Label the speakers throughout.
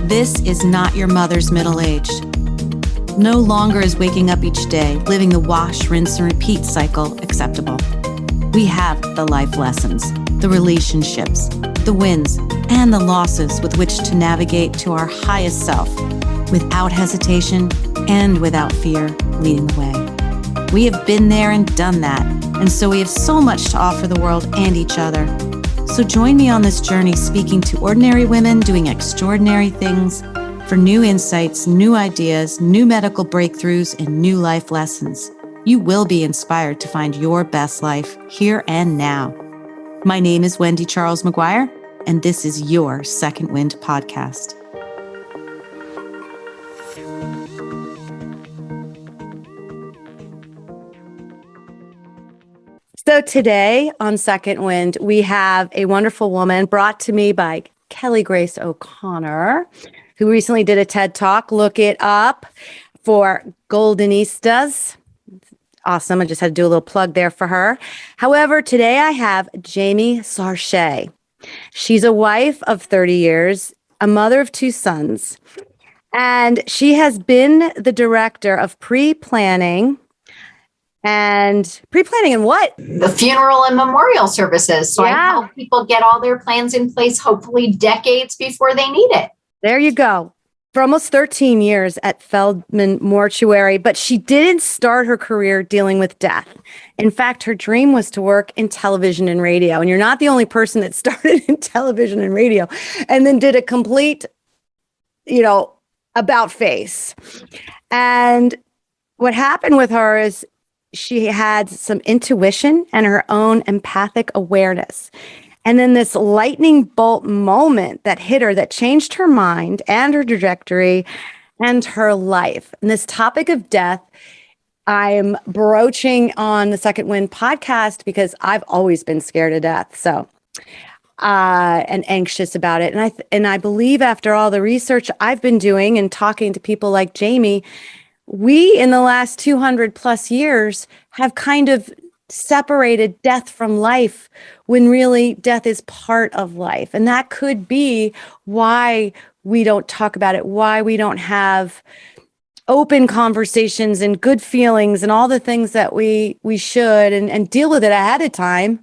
Speaker 1: This is not your mother's middle-aged. No longer is waking up each day, living the wash, rinse, and repeat cycle acceptable. We have the life lessons, the relationships, the wins, and the losses with which to navigate to our highest self, without hesitation and without fear leading the way. We have been there and done that, and so we have so much to offer the world and each other. So join me on this journey, speaking to ordinary women doing extraordinary things for new insights, new ideas, new medical breakthroughs, and new life lessons. You will be inspired to find your best life here and now. My name is Wendy Charles Maguire, and this is your Second Wind podcast. So today on Second Wind, we have a wonderful woman brought to me by Kelly Grace O'Connor, who recently did a TED Talk. Look it up for Goldenistas. Awesome. I just had to do a little plug there for her. However, today I have Jamie Sarche. She's a wife of 30 years, a mother of 2 sons, and she has been the director of pre-planning and what?
Speaker 2: The funeral and memorial services. So I help people get all their plans in place, hopefully decades before they need it.
Speaker 1: There you go. For almost 13 years at Feldman Mortuary, but she didn't start her career dealing with death. In fact, her dream was to work in television and radio. And you're not the only person that started in television and radio and then did a complete, about face. And what happened with her is she had some intuition and her own empathic awareness. And then this lightning bolt moment that hit her, that changed her mind and her trajectory and her life. And this topic of death, I'm broaching on the Second Wind podcast because I've always been scared of death. So, and anxious about it. And I believe after all the research I've been doing and talking to people like Jamie, we in the last 200 plus years have kind of separated death from life when really death is part of life. And that could be why we don't talk about it, why we don't have open conversations and good feelings and all the things that we should and deal with it ahead of time.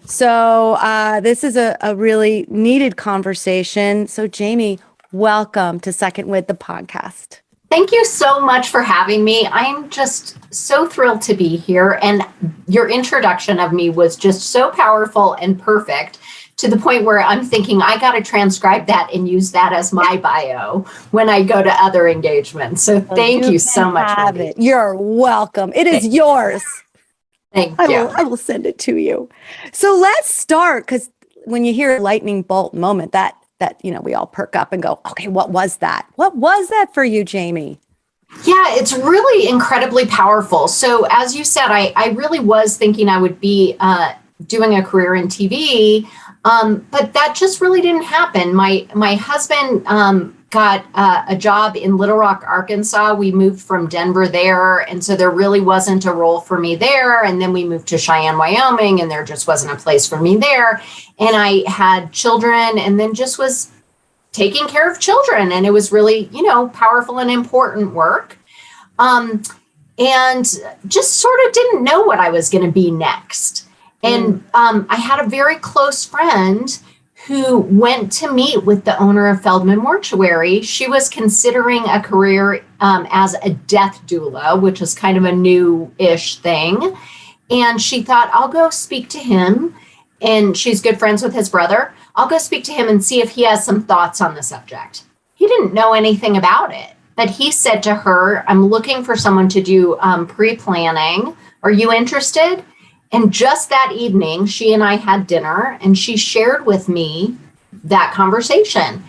Speaker 1: So this is a really needed conversation. So Jamie, welcome to Second Wind, the podcast.
Speaker 2: Thank you so much for having me. I'm just so thrilled to be here. And your introduction of me was just so powerful and perfect to the point where I'm thinking I got to transcribe that and use that as my bio when I go to other engagements. So thank you so much.
Speaker 1: Wendy. You're welcome. It is yours.
Speaker 2: Thank you.
Speaker 1: I will send it to you. So let's start, because when you hear lightning bolt moment, that we all perk up and go, okay, what was that? What was that for you, Jamie?
Speaker 2: Yeah, it's really incredibly powerful. So as you said, I really was thinking I would be doing a career in TV, but that just really didn't happen. My husband got a job in Little Rock, Arkansas. We moved from Denver there. And so there really wasn't a role for me there. And then we moved to Cheyenne, Wyoming, and there just wasn't a place for me there. And I had children and then just was taking care of children. And it was really, powerful and important work. And just sort of didn't know what I was going to be next. And I had a very close friend who went to meet with the owner of Feldman Mortuary. She was considering a career as a death doula, which is kind of a new-ish thing. And she thought, I'll go speak to him. And she's good friends with his brother. I'll go speak to him and see if he has some thoughts on the subject. He didn't know anything about it, but he said to her, I'm looking for someone to do pre-planning. Are you interested? And just that evening, she and I had dinner and she shared with me that conversation.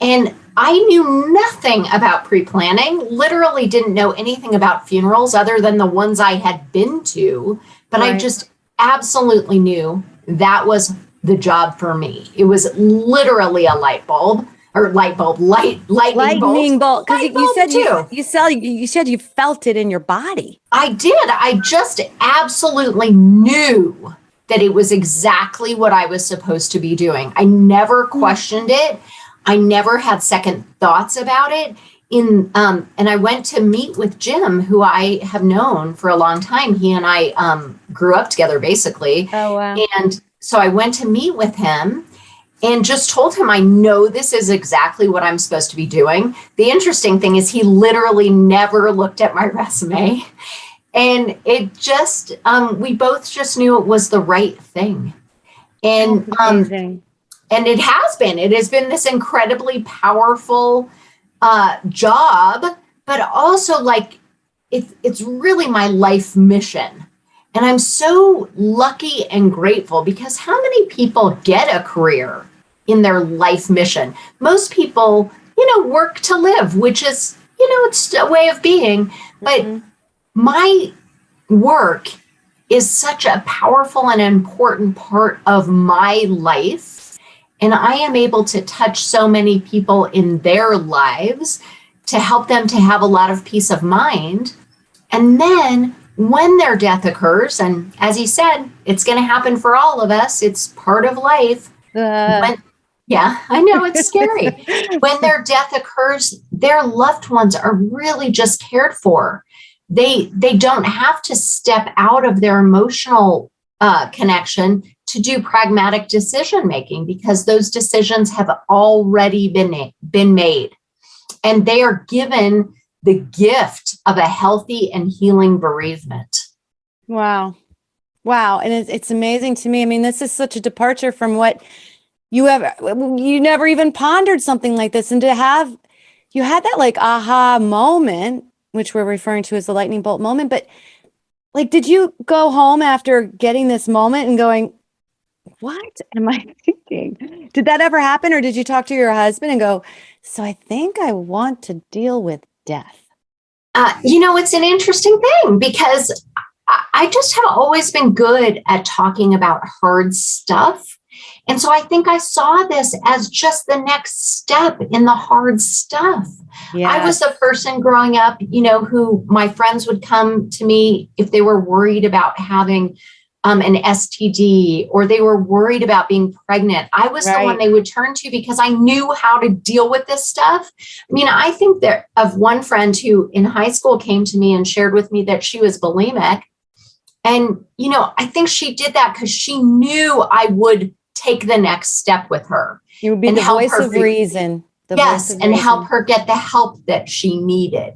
Speaker 2: And I knew nothing about pre-planning, literally didn't know anything about funerals other than the ones I had been to, but right. I just absolutely knew that was the job for me. It was literally a light bulb or light bulb,
Speaker 1: Lightning bolt. Because
Speaker 2: Light
Speaker 1: you
Speaker 2: bulb
Speaker 1: said
Speaker 2: too.
Speaker 1: you said you felt it in your body.
Speaker 2: I did. I just absolutely knew that it was exactly what I was supposed to be doing. I never questioned it. I never had second thoughts about it. And I went to meet with Jim, who I have known for a long time. He and I grew up together, basically.
Speaker 1: Oh, wow.
Speaker 2: And so I went to meet with him and just told him, I know this is exactly what I'm supposed to be doing. The interesting thing is he literally never looked at my resume. And it just, we both just knew it was the right thing. And,
Speaker 1: Amazing.
Speaker 2: And it has been this incredibly powerful job, but also like it's really my life mission. And I'm so lucky and grateful because how many people get a career in their life mission? Most people, work to live, which is, it's a way of being. But my work is such a powerful and important part of my life. And I am able to touch so many people in their lives to help them to have a lot of peace of mind. And then when their death occurs, and as he said, it's going to happen for all of us, it's part of life. Yeah, I know, it's scary. When their death occurs, their loved ones are really just cared for. They don't have to step out of their emotional connection to do pragmatic decision making because those decisions have already been made. And they are given the gift of a healthy and healing bereavement.
Speaker 1: Wow. And it's amazing to me. I mean, this is such a departure from what you never even pondered something like this. And you had that like aha moment, which we're referring to as the lightning bolt moment. But like, did you go home after getting this moment and going, what am I thinking? Did that ever happen? Or did you talk to your husband and go, so I think I want to deal with death?
Speaker 2: It's an interesting thing because I just have always been good at talking about hard stuff. And so I think I saw this as just the next step in the hard stuff. Yes. I was a person growing up, who my friends would come to me if they were worried about having an STD or they were worried about being pregnant. I was the one they would turn to because I knew how to deal with this stuff. I mean, I think that of one friend who in high school came to me and shared with me that she was bulimic. And, I think she did that because she knew I would take the next step with her.
Speaker 1: You would be the voice of reason.
Speaker 2: Yes, and help her get the help that she needed.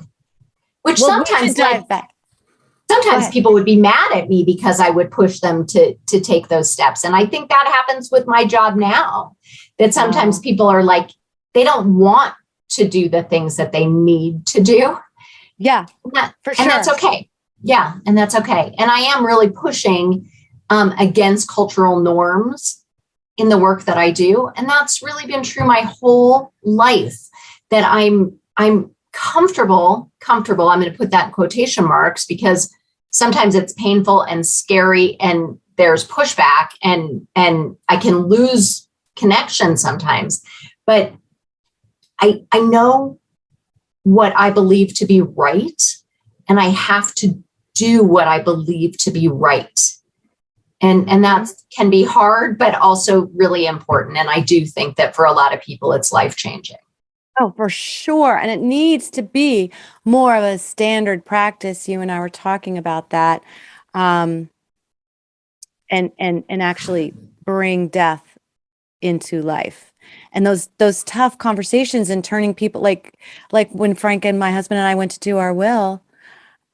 Speaker 2: Which sometimes people would be mad at me because I would push them to take those steps. And I think that happens with my job now, that sometimes people are like, they don't want to do the things that they need to do.
Speaker 1: Yeah, for sure.
Speaker 2: And that's okay. Yeah, and that's okay. And I am really pushing against cultural norms in the work that I do. And that's really been true my whole life, that I'm comfortable. I'm going to put that in quotation marks because sometimes it's painful and scary and there's pushback and I can lose connection sometimes. But I know what I believe to be right, and I have to do what I believe to be right. And that can be hard, but also really important. And I do think that for a lot of people, it's life-changing.
Speaker 1: Oh, for sure. And it needs to be more of a standard practice. You and I were talking about that. And actually bring death into life. And those tough conversations and turning people like when Frank and my husband and I went to do our will,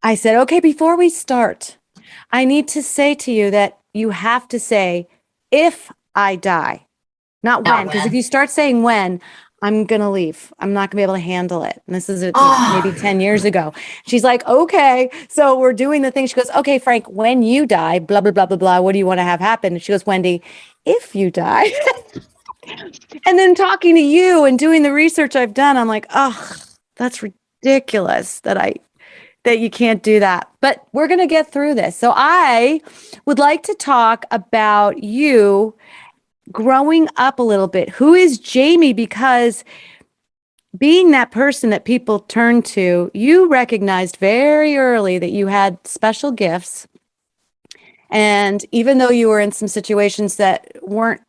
Speaker 1: I said, okay, before we start, I need to say to you that you have to say, if I die, not when. Because if you start saying when, I'm going to leave. I'm not going to be able to handle it. And this is maybe 10 years ago. She's like, okay. So we're doing the thing. She goes, okay, Frank, when you die, blah, blah, blah, blah, blah. What do you want to have happen? And she goes, Wendy, if you die. And then talking to you and doing the research I've done, I'm like, oh, that's ridiculous that you can't do that. But we're going to get through this. So I would like to talk about you growing up a little bit, who is Jamie? Because being that person that people turn to, you recognized very early that you had special gifts. And even though you were in some situations that weren't,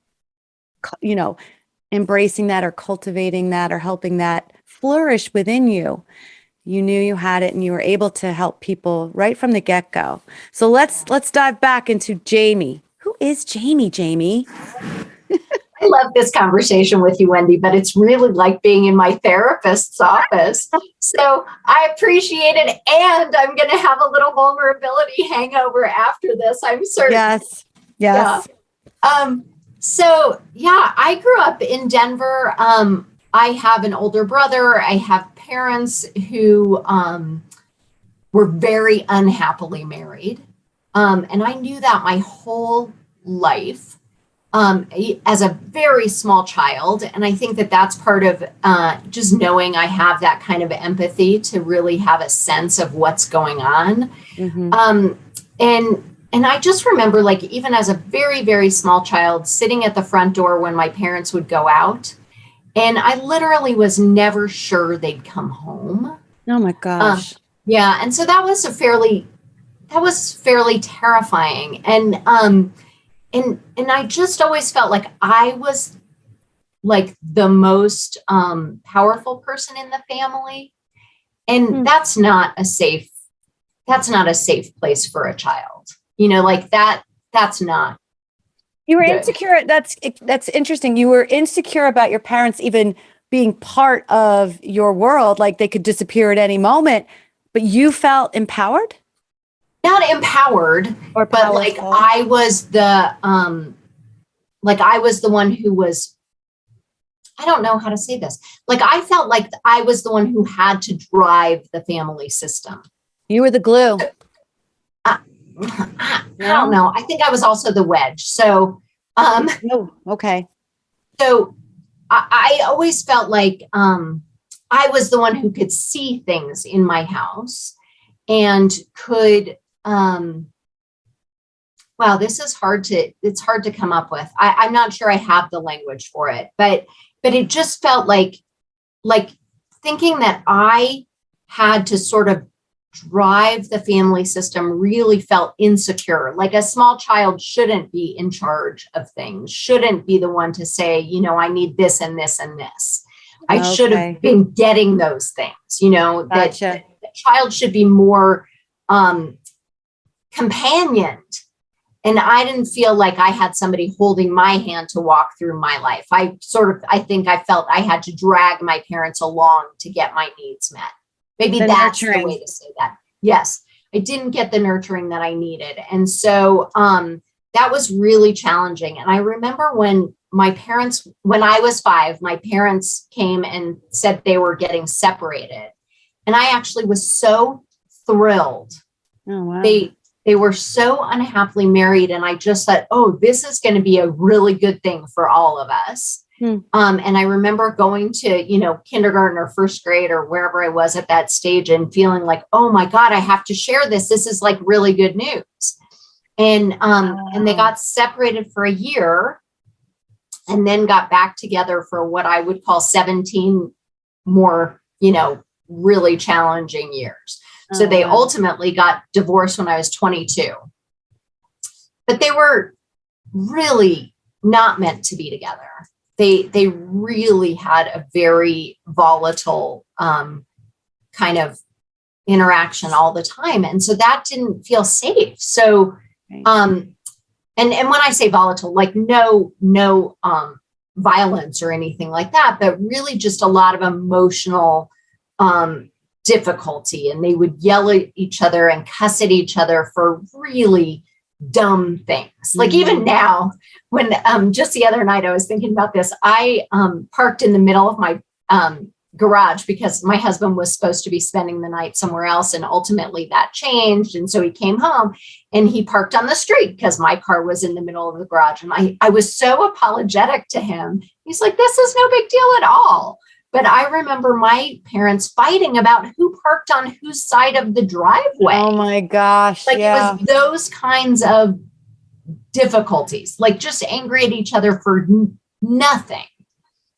Speaker 1: embracing that or cultivating that or helping that flourish within you, you knew you had it and you were able to help people right from the get-go. So let's dive back into Jamie. Who is Jamie, Jamie?
Speaker 2: I love this conversation with you, Wendy, but it's really like being in my therapist's office. So I appreciate it. And I'm going to have a little vulnerability hangover after this, I'm certain.
Speaker 1: Yes. Yes.
Speaker 2: Yeah. I grew up in Denver. I have an older brother. I have parents who were very unhappily married. And I knew that my whole life. As a very small child. And I think that that's part of just knowing I have that kind of empathy to really have a sense of what's going on. Mm-hmm. And I just remember, like, even as a very, very small child, sitting at the front door when my parents would go out, and I literally was never sure they'd come home.
Speaker 1: Oh my gosh.
Speaker 2: Yeah. And so that was fairly terrifying. And I just always felt like I was like the most powerful person in the family. And that's not a safe place for a child. Like that's not.
Speaker 1: You were
Speaker 2: good.
Speaker 1: Insecure. That's interesting. You were insecure about your parents even being part of your world, like they could disappear at any moment, but you felt empowered?
Speaker 2: Not empowered,
Speaker 1: or
Speaker 2: but like I was the one who was, I don't know how to say this. Like I felt like I was the one who had to drive the family system.
Speaker 1: You were the glue.
Speaker 2: I don't know. I think I was also the wedge. So,
Speaker 1: okay.
Speaker 2: So I always felt like I was the one who could see things in my house and could. Wow, this is it's hard to come up with. I'm not sure I have the language for it, but it just felt like thinking that I had to sort of drive the family system really felt insecure. Like a small child shouldn't be in charge of things, shouldn't be the one to say, I need this and this and this. I should have been getting those things,
Speaker 1: Gotcha.
Speaker 2: that the child should be more, companioned. And I didn't feel like I had somebody holding my hand to walk through my life. I think I felt I had to drag my parents along to get my needs met. Maybe that's the way to say that. Yes, I didn't get the nurturing that I needed. And so that was really challenging. And I remember when I was 5, my parents came and said they were getting separated. And I actually was so thrilled.
Speaker 1: Oh, wow.
Speaker 2: They were so unhappily married. And I just thought, oh, this is going to be a really good thing for all of us. And I remember going to, kindergarten or first grade or wherever I was at that stage and feeling like, oh my God, I have to share this. This is like really good news. And they got separated for a year and then got back together for what I would call 17 more, really challenging years. So they ultimately got divorced when I was 22. But they were really not meant to be together. They really had a very volatile kind of interaction all the time. And so that didn't feel safe. So, and when I say volatile, like no violence or anything like that, but really just a lot of emotional difficulty. And they would yell at each other and cuss at each other for really dumb things. Like even now, when just the other night I was thinking about this, I parked in the middle of my garage because my husband was supposed to be spending the night somewhere else. And ultimately that changed. And so he came home and he parked on the street because my car was in the middle of the garage. And I was so apologetic to him. He's like, this is no big deal at all. But I remember my parents fighting about who parked on whose side of the driveway.
Speaker 1: Oh my gosh.
Speaker 2: Like it was those kinds of difficulties, like just angry at each other for nothing.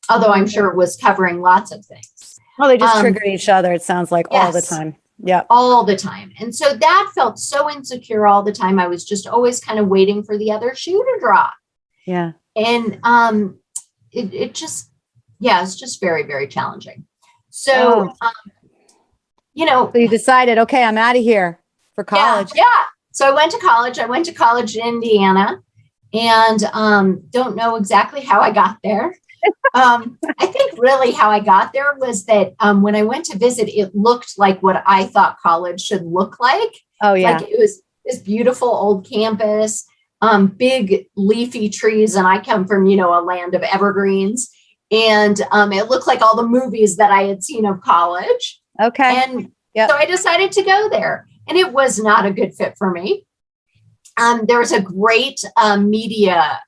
Speaker 2: Although I'm sure it was covering lots of things.
Speaker 1: Well, they just triggered each other, it sounds like, all the time. Yeah.
Speaker 2: All the time. And so that felt so insecure all the time. I was just always kind of waiting for the other shoe to drop.
Speaker 1: Yeah.
Speaker 2: And it just, it's just very, very challenging. So,
Speaker 1: So you decided, okay, I'm out of here for college.
Speaker 2: Yeah. So I went to college. I went to college in Indiana, and don't know exactly how I got there. I think really how I got there was that when I went to visit, it looked like what I thought college should look like.
Speaker 1: Oh, yeah.
Speaker 2: Like it was this beautiful old campus, big leafy trees. And I come from, a land of evergreens. And it looked like all the movies that I had seen of college.
Speaker 1: Okay.
Speaker 2: And so I decided to go there. And it was not a good fit for me. There was a great media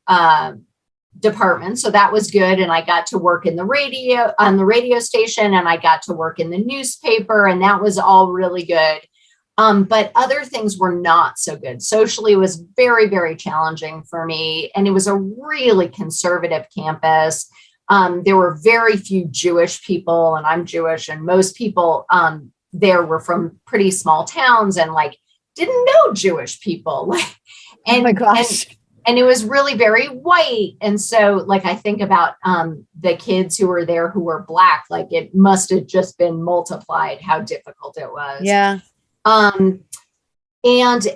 Speaker 2: department. So that was good. And I got to work on the radio station, and I got to work in the newspaper, and that was all really good. But other things were not so good. Socially, it was very, very challenging for me. And it was a really conservative campus. There were very few Jewish people, and I'm Jewish, and most people there were from pretty small towns and didn't know Jewish people.
Speaker 1: Oh my gosh.
Speaker 2: And it was really very white. And so I think about the kids who were there who were Black, it must have just been multiplied how difficult it was.
Speaker 1: Yeah.
Speaker 2: And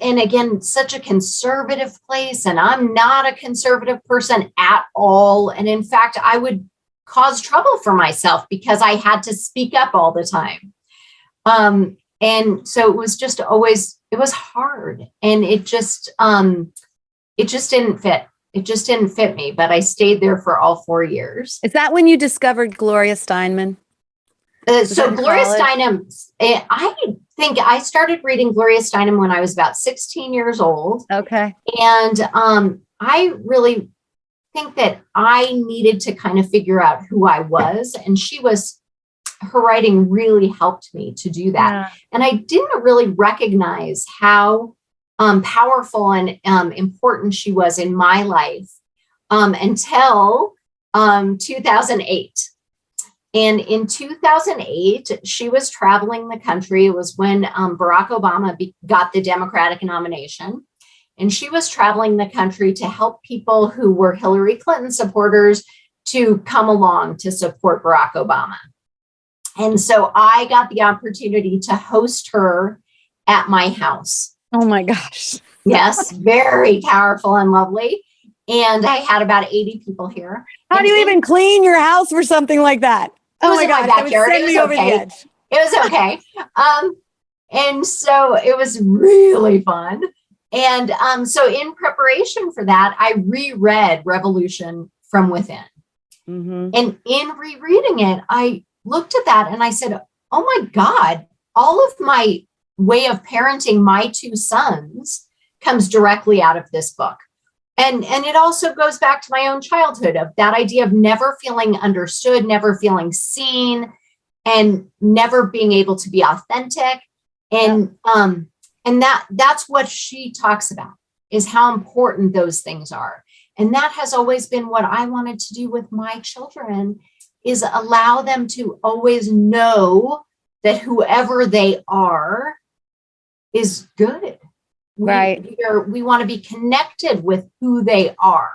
Speaker 2: again, such a conservative place, and I'm not a conservative person at all. And in fact, I would cause trouble for myself because I had to speak up all the time. And so it was just always, it was hard, and it just didn't fit. It just didn't fit me, but I stayed there for all 4 years.
Speaker 1: Is that when you discovered Gloria Steineman?
Speaker 2: So Gloria Steinem, I think I started reading Gloria Steinem when I was about 16 years old.
Speaker 1: Okay.
Speaker 2: And I really think that I needed to kind of figure out who I was. And her writing really helped me to do that. Yeah. And I didn't really recognize how powerful and important she was in my life until 2008. And in 2008, she was traveling the country. It was when Barack Obama got the Democratic nomination. And she was traveling the country to help people who were Hillary Clinton supporters to come along to support Barack Obama. And so I got the opportunity to host her at my house.
Speaker 1: Oh my gosh.
Speaker 2: Yes, very powerful and lovely. And I had about 80 people here.
Speaker 1: How do you even clean your house for something like that?
Speaker 2: Oh my God, that would send me over the edge. It was okay. And so it was really fun. And so in preparation for that, I reread Revolution from Within. Mm-hmm. And in rereading it, I looked at that and I said, oh my God, all of my way of parenting my two sons comes directly out of this book. And it also goes back to my own childhood of that idea of never feeling understood, never feeling seen, and never being able to be authentic. And that's what she talks about, is how important those things are. And that has always been what I wanted to do with my children, is allow them to always know that whoever they are is good.
Speaker 1: Right.
Speaker 2: We want to be connected with who they are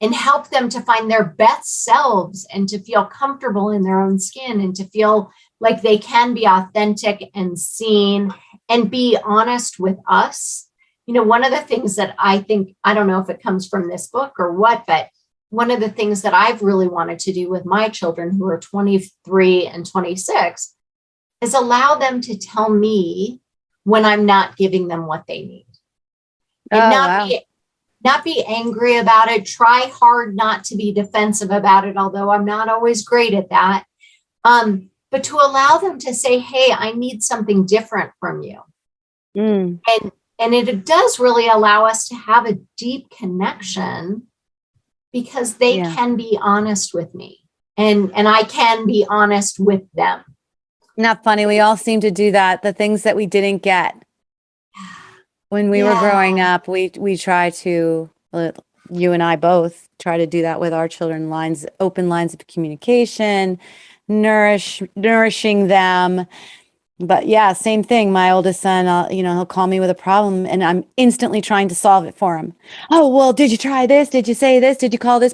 Speaker 2: and help them to find their best selves and to feel comfortable in their own skin and to feel like they can be authentic and seen and be honest with us. One of the things that I think, I don't know if it comes from this book or what, but one of the things that I've really wanted to do with my children who are 23 and 26 is allow them to tell me when I'm not giving them what they need. And not be angry about it. Try hard not to be defensive about it, although I'm not always great at that. But to allow them to say, hey, I need something different from you. Mm. And it does really allow us to have a deep connection because they can be honest with me and I can be honest with them.
Speaker 1: Not funny. We all seem to do that. The things that we didn't get when we were growing up, we try to You and I both try to do that with our children, open lines of communication, nourishing them. But yeah, same thing. My oldest son, he'll call me with a problem and I'm instantly trying to solve it for him. Oh, well, did you try this? Did you say this? Did you call this?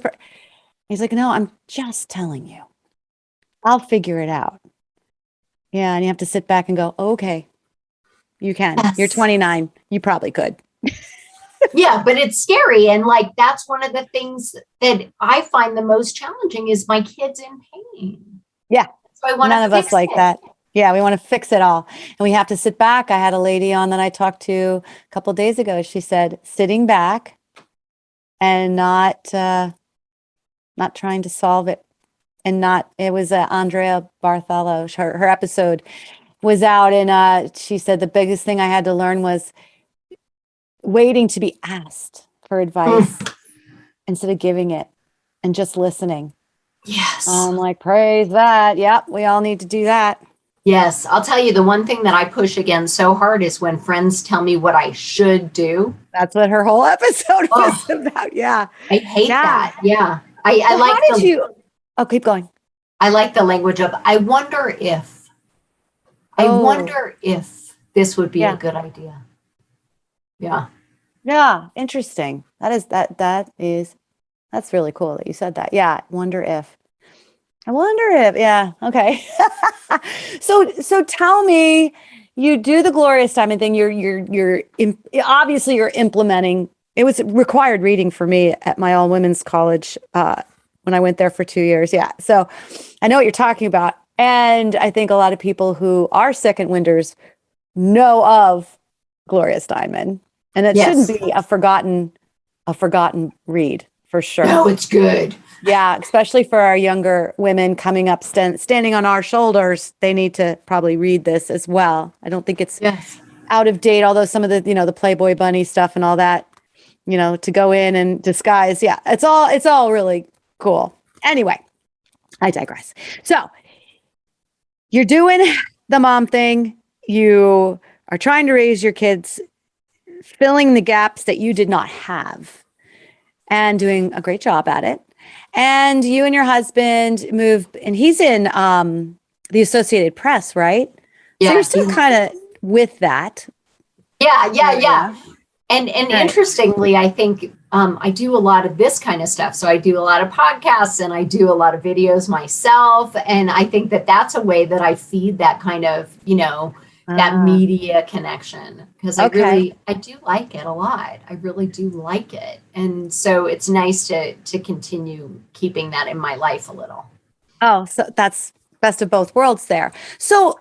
Speaker 1: He's like, no, I'm just telling you. I'll figure it out. Yeah. And you have to sit back and go, okay, you can.
Speaker 2: Yes.
Speaker 1: You're 29. You probably could.
Speaker 2: Yeah, but it's scary. And like, that's one of the things that I find the most challenging is my kids in pain.
Speaker 1: Yeah.
Speaker 2: So I want
Speaker 1: None of us like that. Yeah, we want to fix it all. And we have to sit back. I had a lady on that I talked to a couple of days ago. She said, sitting back and not trying to solve it. And it was Andrea Bartholo. Her episode was out. And she said, the biggest thing I had to learn was waiting to be asked for advice instead of giving it and just listening.
Speaker 2: Yes.
Speaker 1: I'm like, praise that. Yep, we all need to do that.
Speaker 2: Yes. I'll tell you, the one thing that I push against so hard is when friends tell me what I should do.
Speaker 1: That's what her whole episode was about. Yeah.
Speaker 2: I hate that. Yeah. I like
Speaker 1: how did you? Oh, keep going.
Speaker 2: I like the language of, I wonder if this would be a good idea. Yeah.
Speaker 1: Yeah. Interesting. That's really cool that you said that. Yeah. I wonder if, yeah. Okay. So tell me, you do the glorious diamond thing. Obviously you're implementing. It was required reading for me at my all women's college, when I went there for 2 years. Yeah. So I know what you're talking about. And I think a lot of people who are second winders know of Glorious Diamond, and it shouldn't be a forgotten read for sure.
Speaker 2: No, it's good.
Speaker 1: Yeah, especially for our younger women coming up, standing on our shoulders. They need to probably read this as well. I don't think it's out of date, although some of the, the Playboy bunny stuff and all that, to go in and disguise. Yeah, it's all really cool. Anyway, I digress. So you're doing the mom thing. You are trying to raise your kids, filling the gaps that you did not have, and doing a great job at it. And you and your husband moved, and he's in the Associated Press, right? Yeah. So you're still kind of with that.
Speaker 2: Yeah. And interestingly, I think I do a lot of this kind of stuff. So I do a lot of podcasts and I do a lot of videos myself. And I think that that's a way that I feed that kind of, that media connection, because I do like it a lot. I really do like it. And so it's nice to continue keeping that in my life a little. Oh, so that's best of both worlds there. So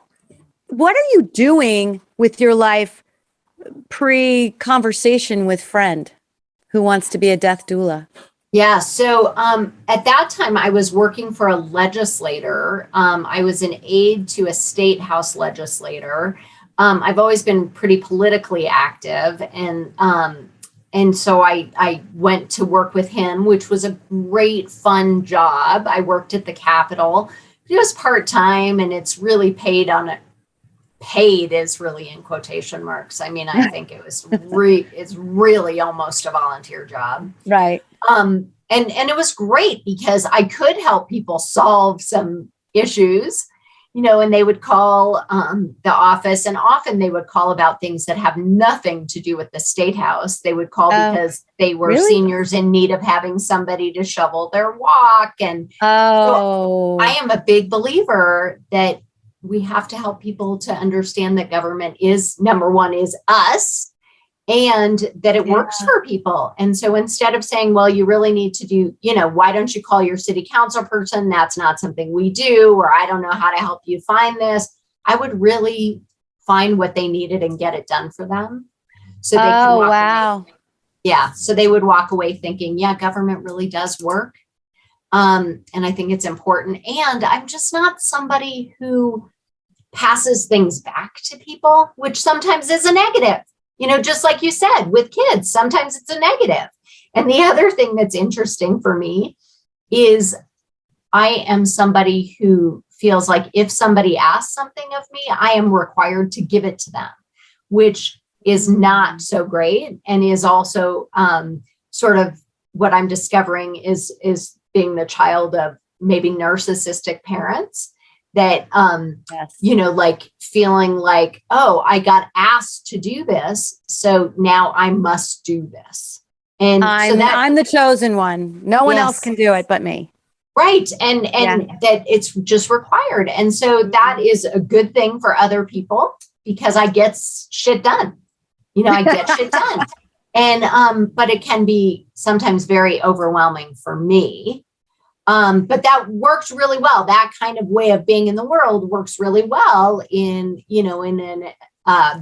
Speaker 2: what are you doing with your life pre-conversation with friend who wants to be a death doula? Yeah. So at that time, I was working for a legislator. I was an aide to a state house legislator. I've always been pretty politically active. And so I went to work with him, which was a great, fun job. I worked at the Capitol. It was part-time, and it's really paid is really in quotation marks. I mean, I think it was it's really almost a volunteer job. Right. And it was great because I could help people solve some issues, and they would call the office, and often they would call about things that have nothing to do with the state house. They would call because they were seniors in need of having somebody to shovel their walk. And so I am a big believer that we have to help people to understand that government is, number one, is us, and that it works for people. And so instead of saying, well, you really need to do, why don't you call your city council person? That's not something we do, or I don't know how to help you find this. I would really find what they needed and get it done for them. So they can walk away. Yeah. So they would walk away thinking, government really does work. And I think it's important. And I'm just not somebody who passes things back to people, which sometimes is a negative, just like you said, with kids, sometimes it's a negative. And the other thing that's interesting for me is I am somebody who feels like if somebody asks something of me, I am required to give it to them, which is not so great, and is also sort of what I'm discovering is being the child of maybe narcissistic parents that,
Speaker 1: Yes.
Speaker 2: like feeling like, oh, I got asked to do this, so now I must do this. And
Speaker 1: I'm the chosen one. No one else can do it but me.
Speaker 2: Right. And that it's just required. And so that is a good thing for other people because I get shit done. I get shit done. And, but it can be sometimes very overwhelming for me. But that works really well. That kind of way of being in the world works really well in the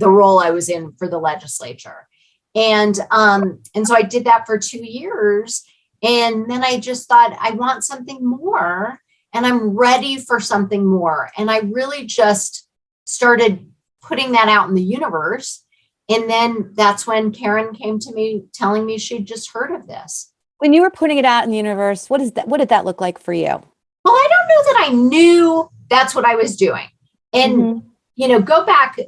Speaker 2: role I was in for the legislature. And so I did that for 2 years. And then I just thought, I want something more and I'm ready for something more. And I really just started putting that out in the universe. And then that's when Karen came to me telling me she'd just heard of this.
Speaker 1: When you were putting it out in the universe, what did that look like for you?
Speaker 2: Well, I don't know that I knew that's what I was doing. And, go back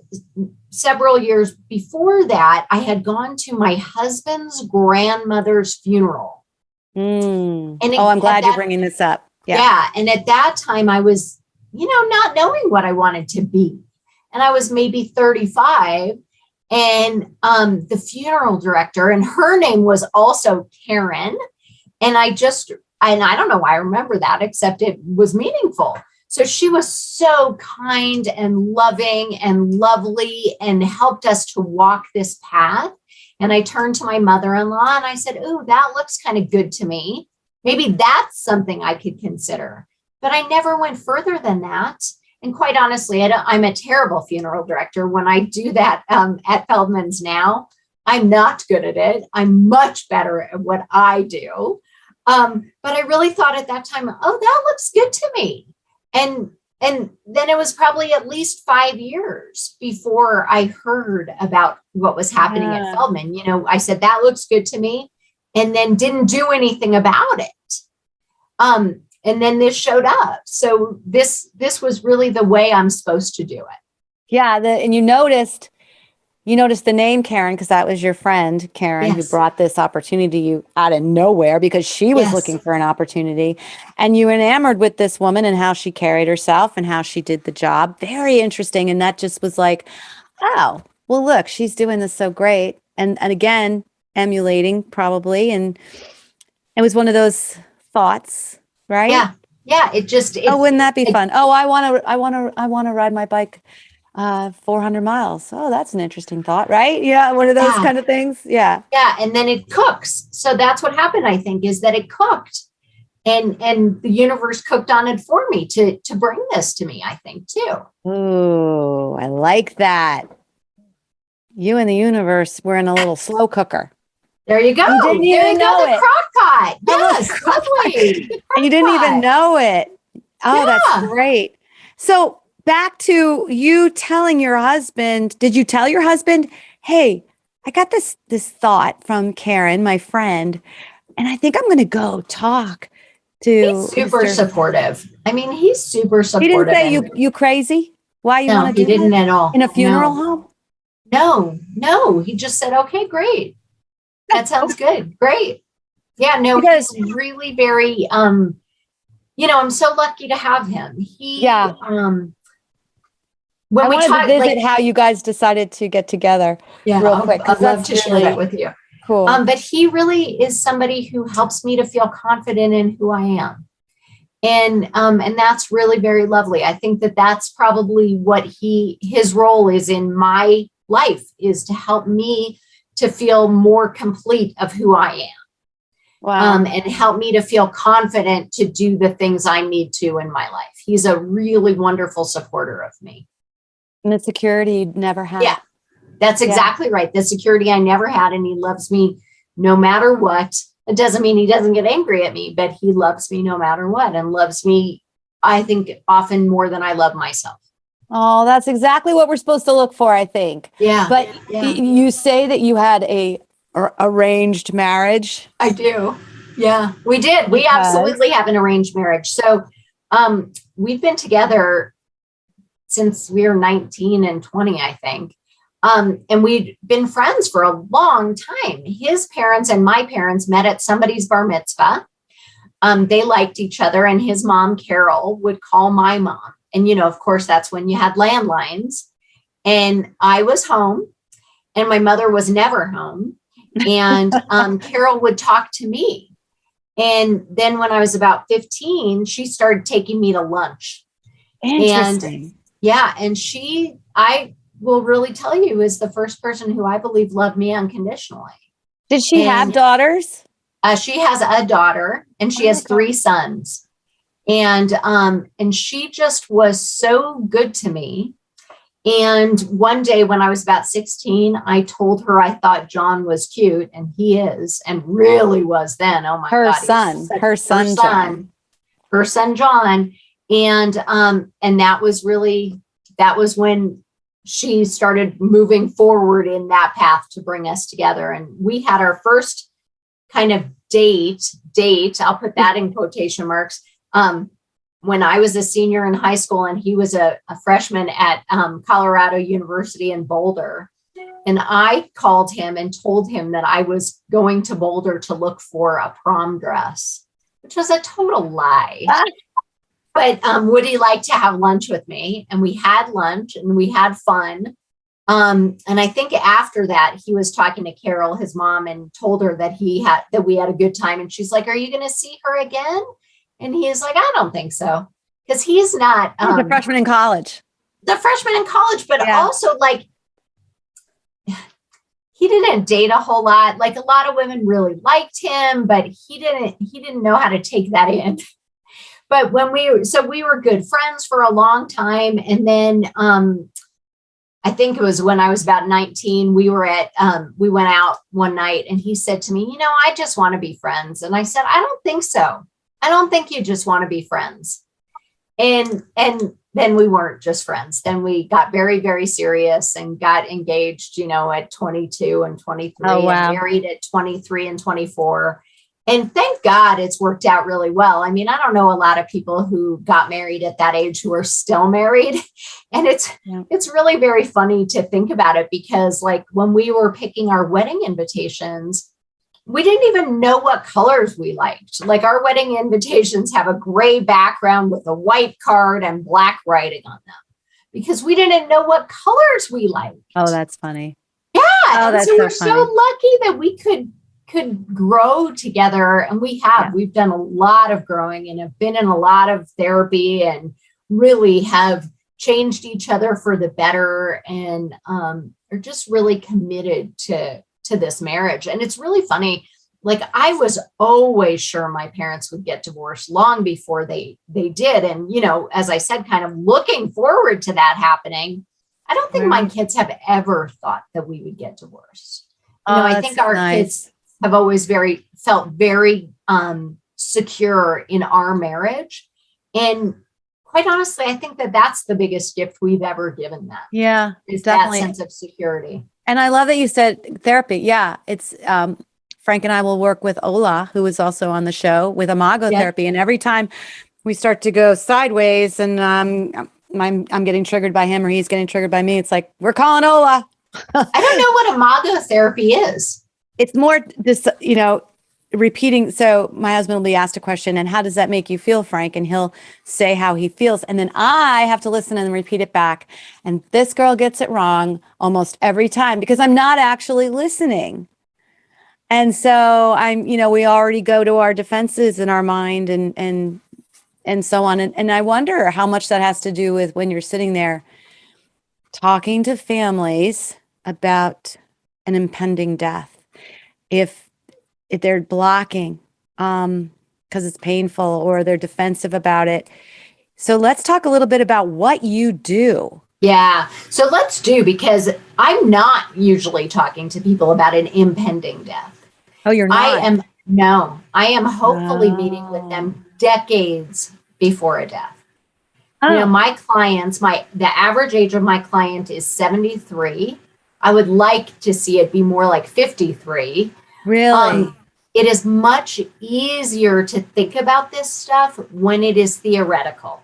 Speaker 2: several years before that, I had gone to my husband's grandmother's funeral.
Speaker 1: And I'm glad you're bringing this up.
Speaker 2: Yeah. And at that time I was, not knowing what I wanted to be. And I was maybe 35. And the funeral director, and her name was also Karen. And I don't know why I remember that, except it was meaningful. So she was so kind and loving and lovely and helped us to walk this path. And I turned to my mother-in-law and I said, "Ooh, that looks kind of good to me. Maybe that's something I could consider." But I never went further than that. And quite honestly, I'm a terrible funeral director. When I do that at Feldman's now, I'm not good at it. I'm much better at what I do. But I really thought at that time, oh, that looks good to me. And then it was probably at least 5 years before I heard about what was happening at Feldman. I said, that looks good to me, and then didn't do anything about it. And then this showed up. So this was really the way I'm supposed to do it.
Speaker 1: Yeah. And you noticed the name Karen, because that was your friend, Karen, who brought this opportunity to you out of nowhere because she was looking for an opportunity. And you enamored with this woman and how she carried herself and how she did the job. Very interesting. And that just was like, oh, well, look, she's doing this so great. And again, emulating probably. And it was one of those thoughts, right?
Speaker 2: Yeah. Yeah.
Speaker 1: Wouldn't that be fun? Oh, I want to ride my bike 400 miles. Oh, that's an interesting thought, right? Yeah. One of those kind of things. Yeah.
Speaker 2: Yeah. And then it cooks. So that's what happened, I think, is that it cooked and the universe cooked on it for me to bring this to me, I think, too.
Speaker 1: Oh, I like that. You and the universe were in a little slow cooker.
Speaker 2: There you go.
Speaker 1: You didn't even know it.
Speaker 2: Crock pot. Yes. Lovely.
Speaker 1: And you didn't even know it. Oh, that's great. So back to you telling your husband, did you tell your husband, hey, I got this thought from Karen, my friend, and I think I'm going to go talk to
Speaker 2: He's super supportive. I mean, he's super supportive.
Speaker 1: He didn't say you crazy? Why you want to do that?
Speaker 2: He didn't at all.
Speaker 1: In a funeral home?
Speaker 2: No. He just said, okay, great. That sounds good. Great. Yeah, no, he's really very, I'm so lucky to have him. When
Speaker 1: I wanted to visit how you guys decided to get together real quick.
Speaker 2: I'd love to share that with you.
Speaker 1: Cool.
Speaker 2: But he really is somebody who helps me to feel confident in who I am. And that's really very lovely. I think that's probably what his role is in my life, is to help me to feel more complete of who I am.
Speaker 1: Wow.
Speaker 2: And help me to feel confident to do the things I need to in my life. He's a really wonderful supporter of me.
Speaker 1: And the security you never had.
Speaker 2: Yeah, that's exactly right. The security I never had. And he loves me no matter what. It doesn't mean he doesn't get angry at me, but he loves me no matter what, and loves me, I think, often more than I love myself.
Speaker 1: Oh, that's exactly what we're supposed to look for, I think.
Speaker 2: Yeah.
Speaker 1: But you say that you had a arranged marriage.
Speaker 2: I do. Yeah, we did. We absolutely have an arranged marriage. So we've been together since we were 19 and 20, I think. And we'd been friends for a long time. His parents and my parents met at somebody's bar mitzvah. They liked each other, and his mom, Carol, would call my mom. And, of course, that's when you had landlines. And I was home, and my mother was never home. And Carol would talk to me. And then when I was about 15, she started taking me to lunch.
Speaker 1: Interesting.
Speaker 2: And I will really tell you, is the first person who I believe loved me unconditionally.
Speaker 1: Did she have daughters?
Speaker 2: She has a daughter, and she has 3 sons. And she just was so good to me. And one day when I was about 16, I told her I thought John was cute, and he is, and really was then. Oh my God.
Speaker 1: Her son, John.
Speaker 2: Her son, John. And that was when she started moving forward in that path to bring us together. And we had our first kind of date, I'll put that in quotation marks, when I was a senior in high school and he was a freshman at Colorado University in Boulder. And I called him and told him that I was going to Boulder to look for a prom dress, which was a total lie. But would he like to have lunch with me? And we had lunch and we had fun. And I think after that, he was talking to Carol, his mom, and told her that we had a good time. And she's like, "Are you going to see her again?" And he is like, "I don't think so." Because he's not
Speaker 1: he's a freshman in college.
Speaker 2: But also like he didn't date a whole lot. Like a lot of women really liked him, but he didn't know how to take that in. But we were good friends for a long time. And then I think it was when I was about 19, we went out one night and he said to me, "I just want to be friends." And I said, "I don't think so. I don't think you just want to be friends." And then we weren't just friends. Then we got very, very serious and got engaged, at 22 and 23 and married at 23 and 24. And thank God it's worked out really well. I mean, I don't know a lot of people who got married at that age who are still married. And it's really very funny to think about it because like when we were picking our wedding invitations, we didn't even know what colors we liked. Like our wedding invitations have a gray background with a white card and black writing on them because we didn't know what colors we liked.
Speaker 1: Oh, that's funny.
Speaker 2: Yeah.
Speaker 1: Oh, that's
Speaker 2: so we're
Speaker 1: funny.
Speaker 2: so lucky that we could grow together. And we've done a lot of growing and have been in a lot of therapy and really have changed each other for the better and are just really committed to this marriage. And it's really funny. Like I was always sure my parents would get divorced long before they did. And, as I said, kind of looking forward to that happening. I don't think my kids have ever thought that we would get divorced. I think our kids have always felt very secure in our marriage. And quite honestly, I think that that's the biggest gift we've ever given them.
Speaker 1: Yeah,
Speaker 2: is
Speaker 1: definitely.
Speaker 2: that sense of security.
Speaker 1: And I love that you said therapy. Yeah, it's Frank and I will work with Ola, who is also on the show, with imago therapy. And every time we start to go sideways and I'm getting triggered by him or he's getting triggered by me, it's like, we're calling Ola.
Speaker 2: I don't know what imago therapy is.
Speaker 1: It's more this, repeating. So my husband will be asked a question, and how does that make you feel, Frank? And he'll say how he feels. And then I have to listen and repeat it back. And this girl gets it wrong almost every time because I'm not actually listening. And so we already go to our defenses in our mind and so on. And I wonder how much that has to do with when you're sitting there talking to families about an impending death. If they're blocking because it's painful or they're defensive about it. So let's talk a little bit about what you do.
Speaker 2: Yeah. So let's because I'm not usually talking to people about an impending death.
Speaker 1: Oh, you're not?
Speaker 2: I am hopefully meeting with them decades before a death.
Speaker 1: Oh.
Speaker 2: My clients, the average age of my client is 73. I would like to see it be more like 53.
Speaker 1: Really?
Speaker 2: It is much easier to think about this stuff when it is theoretical.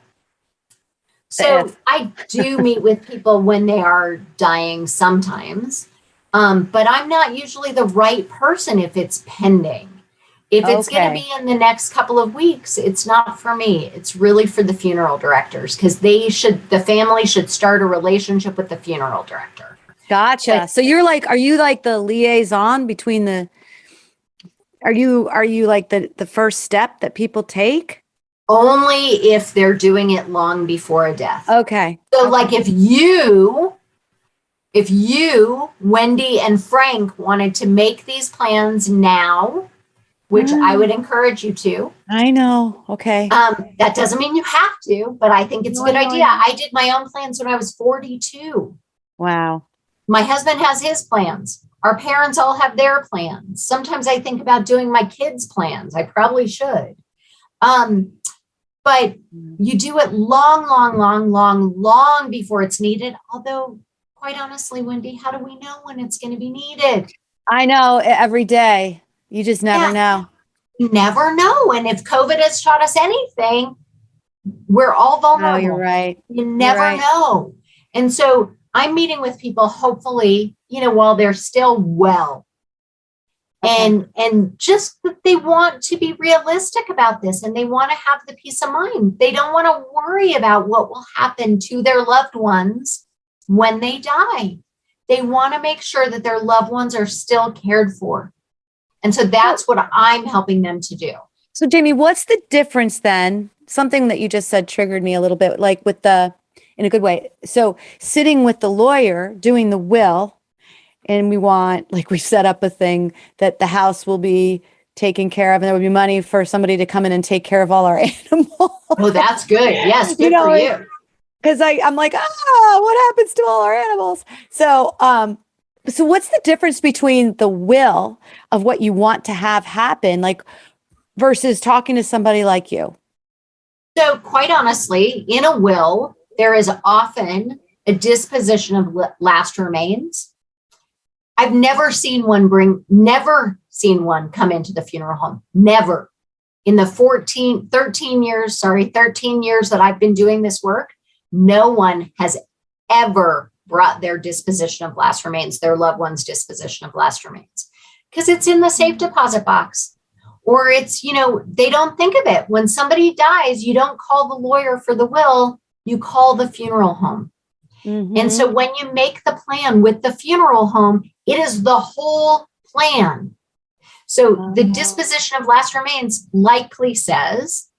Speaker 2: So I do meet with people when they are dying sometimes, but I'm not usually the right person if it's pending. If it's going to be in the next couple of weeks, it's not for me. It's really for the funeral directors because the family should start a relationship with the funeral director.
Speaker 1: Gotcha.
Speaker 2: But,
Speaker 1: so are you like the liaison between are you like the first step that people take?
Speaker 2: only if they're doing it long before a death.
Speaker 1: Okay.
Speaker 2: So like if you, Wendy and Frank wanted to make these plans now, which I would encourage you to.
Speaker 1: I know. Okay.
Speaker 2: That doesn't mean you have to, but I think it's a good idea. I did my own plans when I was 42.
Speaker 1: Wow.
Speaker 2: My husband has his plans. Our parents all have their plans. Sometimes I think about doing my kids' plans. I probably should. But you do it long before it's needed. Although, quite honestly, Wendy, how do we know when it's going to be needed?
Speaker 1: I know every day. You just never know.
Speaker 2: You never know. And if COVID has taught us anything, we're all vulnerable.
Speaker 1: Oh, you're right.
Speaker 2: You never know. And so I'm meeting with people, hopefully, while they're still well. Okay. And just that they want to be realistic about this and they want to have the peace of mind. They don't want to worry about what will happen to their loved ones when they die. They want to make sure that their loved ones are still cared for. And so that's what I'm helping them to do.
Speaker 1: So Jamie, what's the difference then? Something that you just said triggered me a little bit, like in a good way. So sitting with the lawyer, doing the will, and we set up a thing that the house will be taken care of and there will be money for somebody to come in and take care of all our animals.
Speaker 2: Oh, that's good. Yes. Good for you.
Speaker 1: Because I'm like, what happens to all our animals? So what's the difference between the will of what you want to have happen, versus talking to somebody like you?
Speaker 2: So quite honestly, in a will, there is often a disposition of last remains. I've never seen one come into the funeral home. Never. In the 13 years that I've been doing this work, no one has ever brought their disposition of last remains, their loved one's disposition of last remains, because it's in the safe deposit box. Or it's, they don't think of it. When somebody dies, you don't call the lawyer for the will, you call the funeral home. Mm-hmm. And so when you make the plan with the funeral home, it is the whole plan. So the disposition of last remains likely says,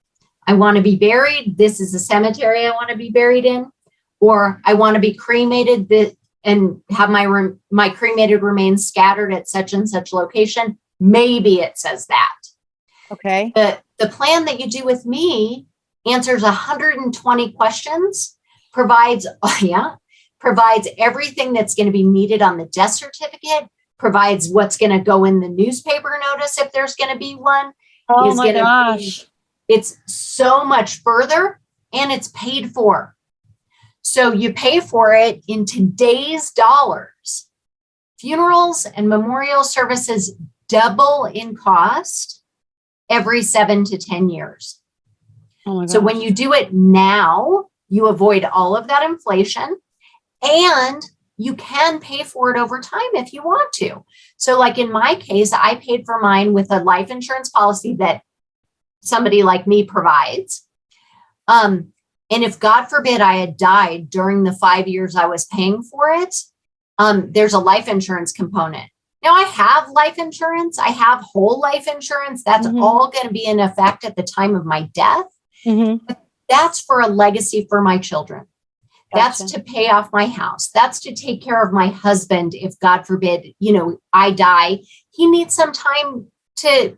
Speaker 2: I want to be buried. This is a cemetery I want to be buried in, or I want to be cremated and have my cremated remains scattered at such and such location. Maybe it says that. Okay. The plan that you do with me answers 120 questions, provides everything that's going to be needed on the death certificate, provides what's going to go in the newspaper notice if there's going to be one.
Speaker 1: Oh my gosh.
Speaker 2: It's so much further and it's paid for. So you pay for it in today's dollars. Funerals and memorial services double in cost every 7 to 10 years. Oh my gosh. So when you do it now, you avoid all of that inflation and you can pay for it over time if you want to. So like in my case, I paid for mine with a life insurance policy that somebody like me provides. And if God forbid I had died during the 5 years I was paying for it, there's a life insurance component. Now I have life insurance. I have whole life insurance. That's all going to be in effect at the time of my death. But that's for a legacy for my children. Gotcha. That's to pay off my house. That's to take care of my husband. If God forbid, I die, he needs some time to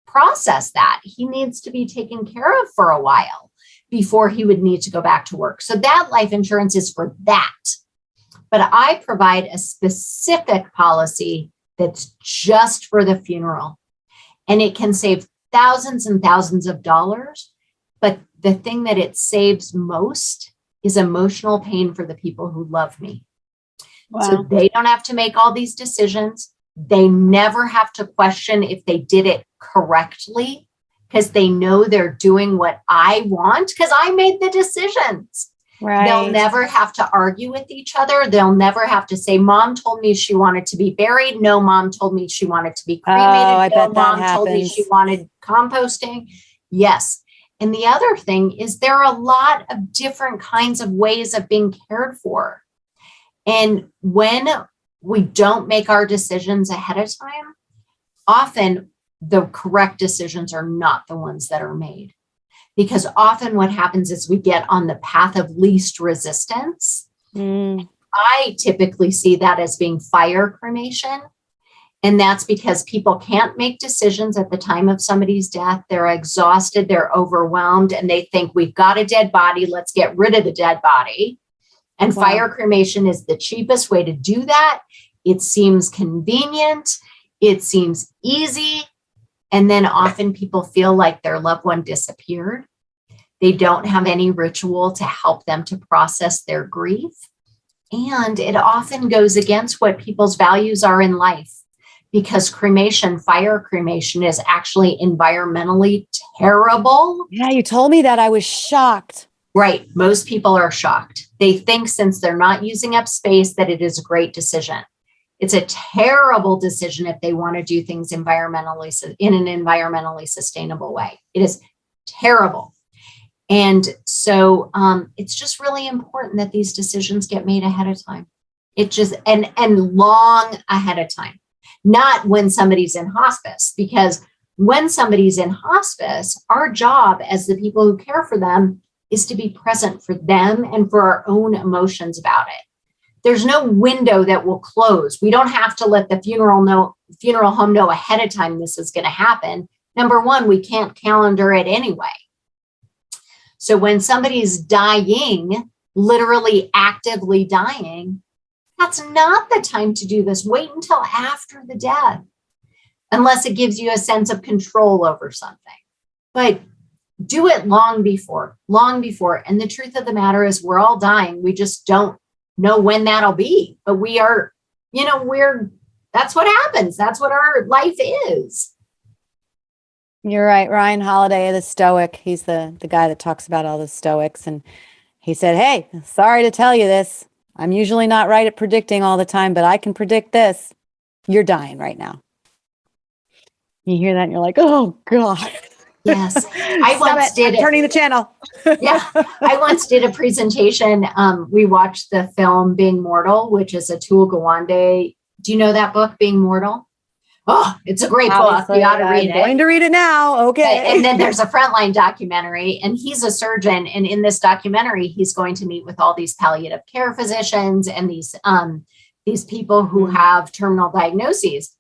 Speaker 2: process that. He needs to be taken care of for a while before he would need to go back to work. So that life insurance is for that. But I provide a specific policy that's just for the funeral. And it can save thousands and thousands of dollars. But the thing that it saves most is emotional pain for the people who love me. Wow. So they don't have to make all these decisions. They never have to question if they did it correctly because they know they're doing what I want because I made the decisions. They'll
Speaker 1: Right.
Speaker 2: never have to argue with each other. They'll never have to say, Mom told me she wanted to be buried. No, Mom told me she wanted to be cremated.
Speaker 1: Oh, I
Speaker 2: No,
Speaker 1: bet that
Speaker 2: Mom told me she
Speaker 1: happens.
Speaker 2: wanted composting. Yes. And the other thing is there are a lot of different kinds of ways of being cared for. And when we don't make our decisions ahead of time, often the correct decisions are not the ones that are made. Because often what happens is we get on the path of least resistance.
Speaker 1: Mm.
Speaker 2: I typically see that as being fire cremation. And that's because people can't make decisions at the time of somebody's death. They're exhausted, they're overwhelmed, and they think we've got a dead body, let's get rid of the dead body. And
Speaker 1: Wow.
Speaker 2: Fire cremation is the cheapest way to do that. It seems convenient, it seems easy. And then often people feel like their loved one disappeared. They don't have any ritual to help them to process their grief. And it often goes against what people's values are in life, because cremation, fire cremation, is actually environmentally terrible.
Speaker 1: Yeah, you told me that. I was shocked.
Speaker 2: Right. Most people are shocked. They think since they're not using up space that it is a great decision. It's a terrible decision if they want to do things in an environmentally sustainable way. It is terrible. And so it's just really important that these decisions get made ahead of time. It just, and long ahead of time, not when somebody's in hospice, because when somebody's in hospice, our job as the people who care for them is to be present for them and for our own emotions about it. There's no window that will close. We don't have to let the funeral home know ahead of time this is going to happen. Number one, we can't calendar it anyway. So when somebody's dying, literally actively dying, that's not the time to do this. Wait until after the death, unless it gives you a sense of control over something. But do it long before. And the truth of the matter is we're all dying. We just don't know when that'll be, but we are, that's what happens. That's what our life is.
Speaker 1: You're right. Ryan Holiday, the Stoic. He's the guy that talks about all the Stoics. And he said, hey, sorry to tell you this. I'm usually not right at predicting all the time, but I can predict this. You're dying right now. You hear that and you're like, oh God.
Speaker 2: Yes. I'm
Speaker 1: turning the channel.
Speaker 2: Yeah. I once did a presentation. We watched the film Being Mortal, which is Atul Gawande. Do you know that book, Being Mortal? Oh, it's a great book. You ought to read it.
Speaker 1: I'm going to read it now. Okay.
Speaker 2: And then there's a Frontline documentary, and he's a surgeon. And in this documentary, he's going to meet with all these palliative care physicians and these people who have terminal diagnoses.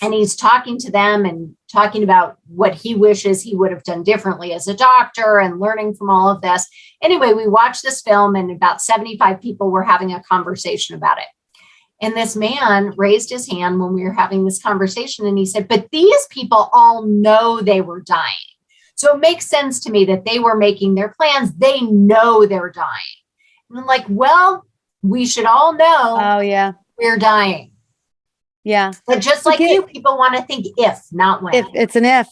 Speaker 2: And he's talking to them and talking about what he wishes he would have done differently as a doctor and learning from all of this. Anyway, we watched this film and about 75 people were having a conversation about it. And this man raised his hand when we were having this conversation and he said, but these people all know they were dying. So it makes sense to me that they were making their plans. They know they're dying. And I'm like, well, we should all know we're dying.
Speaker 1: Yeah.
Speaker 2: But just like you, people want to think if, not when.
Speaker 1: If it's an if.